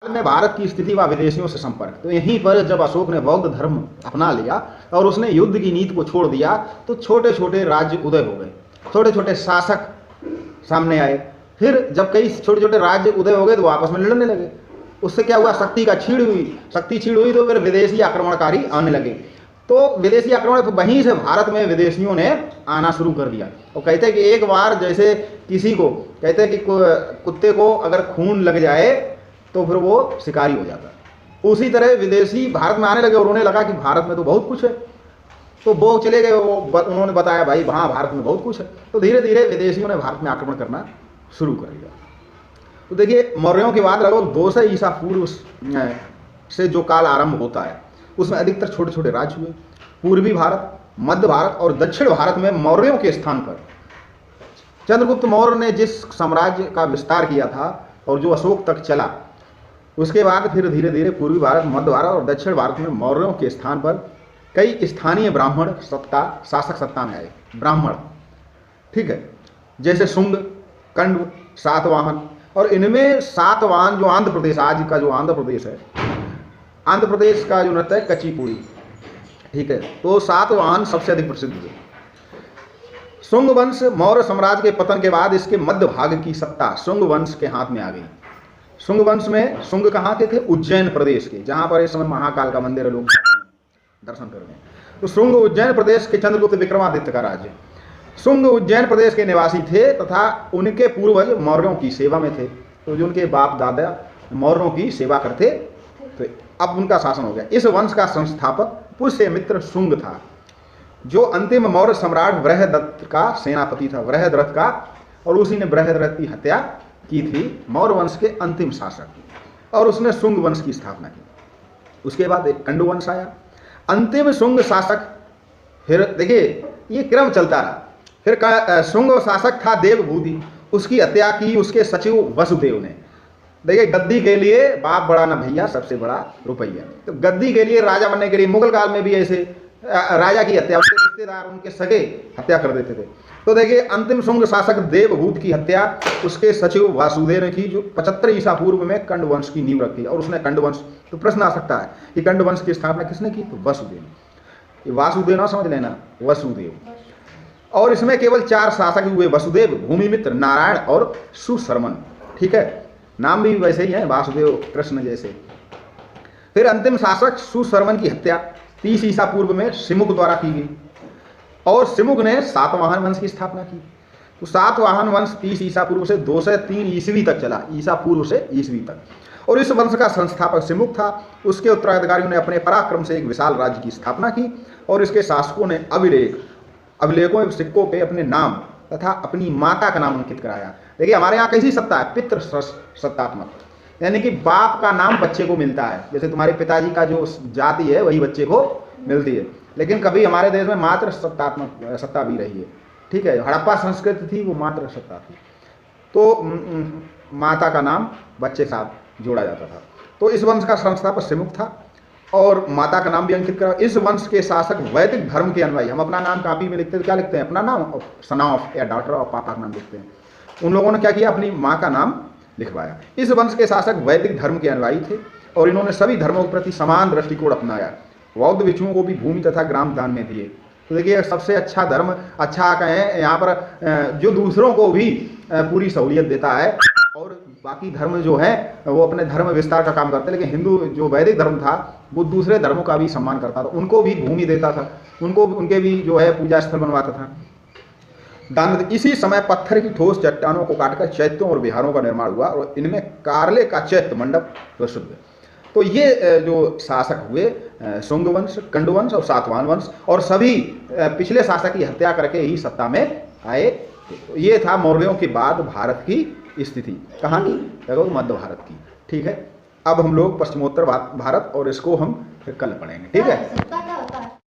में भारत की स्थिति व विदेशियों से संपर्क। तो यहीं पर जब अशोक ने बौद्ध धर्म अपना लिया और उसने युद्ध की नीति को छोड़ दिया तो छोटे छोटे राज्य उदय हो गए, छोटे छोटे शासक सामने आए। फिर जब कई छोटे छोटे राज्य उदय हो गए तो आपस में लड़ने लगे। उससे क्या हुआ, शक्ति छीड़ हुई तो फिर विदेशी आक्रमणकारी आने लगे। तो विदेशी आक्रमण तो वहीं से भारत में विदेशियों ने आना शुरू कर दिया। और कहते हैं कि एक बार जैसे किसी को कहते हैं कि कुत्ते को अगर खून लग जाए तो फिर वो शिकारी हो जाता है। उसी तरह विदेशी भारत में आने लगे और उन्हें लगा कि भारत में तो बहुत कुछ है, तो वो चले गए। उन्होंने बताया भाई वहाँ भारत में बहुत कुछ है। तो धीरे धीरे विदेशियों ने भारत में आक्रमण करना शुरू कर दिया। तो देखिए मौर्यों के बाद लगभग 200 ईसा पूर्व से जो काल आरंभ होता है उसमें अधिकतर छोटे छोटे राज्य हुए। पूर्वी भारत, मध्य भारत और दक्षिण भारत में मौर्यों के स्थान पर चंद्रगुप्त मौर्य ने जिस साम्राज्य का विस्तार किया था और जो अशोक तक चला, उसके बाद फिर धीरे धीरे पूर्वी भारत, मध्य भारत और दक्षिण भारत में मौर्यों के स्थान पर कई स्थानीय ब्राह्मण शासक सत्ता में आए। ब्राह्मण, ठीक है, जैसे शुंग, कंड, सातवाहन। और इनमें सातवाहन जो आंध्र प्रदेश, आज का जो आंध्र प्रदेश है, आंध्र प्रदेश का जो नृत्य है कचिपुड़ी, ठीक है, तो सातवाहन सबसे अधिक प्रसिद्ध है। शुंग वंश मौर्य साम्राज्य के पतन के बाद इसके मध्य भाग की सत्ता शुंग वंश के हाथ में आ गई। शुंग वंश में शुंग कहाँ के थे? उज्जैन प्रदेश के, जहाँ पर इस समय महाकाल का मंदिर है, लोग दर्शन करने। तो शुंग उज्जैन प्रदेश के चंद्रगुप्त विक्रमादित्य का राज्य। शुंग उज्जैन प्रदेश के निवासी थे तथा उनके पूर्वज मौर्यों की सेवा में थे। तो जो उनके बाप दादा मौर्यों की सेवा करते तो अब उनका शासन हो गया। इस वंश का संस्थापक पुष्यमित्र शुंग था, जो अंतिम मौर्य सम्राट बृहदत्त का सेनापति था, बृहद्रथ का, और उसी ने बृहद्रथ की हत्या की थी, मौर्य वंश के अंतिम शासक, और उसने शुंग वंश की स्थापना की। उसके बाद एक कंडु वंश आया, अंतिम शुंग शासक। फिर देखिए ये क्रम चलता रहा। फिर शुंग शासक था देवभूति, उसकी हत्या की उसके सचिव वसुदेव ने। देखिए गद्दी के लिए बाप बड़ा ना भैया, सबसे बड़ा रुपया। तो गद्दी के लिए, राजा बनने के लिए मुगल काल में भी ऐसे राजा की हत्या उसके रिश्तेदार, उनके सगे हत्या कर देते थे। तो देखिए अंतिम शुंग शासक देवभूत की हत्या उसके सचिव वासुदेव ने की, जो 75 ईसा पूर्व में कंड वंश की नींव रखी। और उसने कंड वंश, तो प्रश्न आ सकता है कि कंड वंश की स्थापना किसने की? तो वसुदेव। ये वासुदेव ना समझ लेना, वसुदेव। और इसमें केवल 4 शासक हुए, वसुदेव, भूमिमित्र, नारायण और सुशर्मन, ठीक है, नाम भी वैसे ही है, वासुदेव कृष्ण जैसे। फिर अंतिम शासक सुशर्मन की हत्या 30 ईसा पूर्व में सिमुक द्वारा की गई, और सिमुक ने सातवाहन वंश की स्थापना की। तो सातवाहन वंश 30 ईसा पूर्व से 203 ईस्वी तक चला, ईसा पूर्व से ईस्वी तक। और इस वंश का संस्थापक सिमुक था। उसके उत्तराधिकारियों ने अपने पराक्रम से एक विशाल राज्य की स्थापना की, और इसके शासकों ने अभिलेखों एवं सिक्कों पे अपने नाम तथा अपनी माता का नाम अंकित कराया। देखिए हमारे यहाँ कैसी सत्ता है? पितृ सत्तात्मक, यानी कि बाप का नाम बच्चे को मिलता है। जैसे तुम्हारे पिताजी का जो जाति है वही बच्चे को मिलती है। लेकिन कभी हमारे देश में मात्र सत्तात्मक सत्ता भी रही है, ठीक है। हड़प्पा संस्कृति थी, वो मात्र सत्ता थी। तो माता का नाम बच्चे के साथ जोड़ा जाता था। तो इस वंश का संस्थापक सिमुक था, और माता का नाम भी अंकित करा। इस वंश के शासक वैदिक धर्म के अनुयायी, हम अपना नाम कापी में लिखते हैं तो क्या लिखते हैं? अपना नाम, सन ऑफ या डॉटर ऑफ, पापा का नाम लिखते हैं। उन लोगों ने क्या किया? अपनी माँ का नाम लिखवाया। इस वंश के शासक वैदिक धर्म के अनुयायी थे, और इन्होंने सभी धर्मों के प्रति समान दृष्टिकोण अपनाया। बौद्ध भिक्षुओं को भी भूमि तथा ग्राम दान में दिए। तो देखिए सबसे अच्छा धर्म, अच्छा कहें यहाँ पर, जो दूसरों को भी पूरी सहूलियत देता है, और बाकी धर्म जो है वो अपने धर्म विस्तार का काम करते हैं। लेकिन हिंदू जो वैदिक धर्म था वो दूसरे धर्मों का भी सम्मान करता था, उनको भी भूमि देता था, उनके भी जो है पूजा स्थल बनवाता था, दान। इसी समय पत्थर की ठोस चट्टानों को काटकर चैत्यों और विहारों का निर्माण हुआ, और इनमें कारले का चैत्य मंडप प्रसिद्ध है। तो ये जो शासक हुए शुंग वंश, कंडु वंश और सातवाहन वंश, और सभी पिछले शासक की हत्या करके ही सत्ता में आए। तो ये था मौर्यों के बाद भारत की स्थिति। कहाँ की? देखो मध्य भारत की, ठीक है। अब हम लोग पश्चिमोत्तर भारत, और इसको हम फिर कल पढ़ेंगे, ठीक है।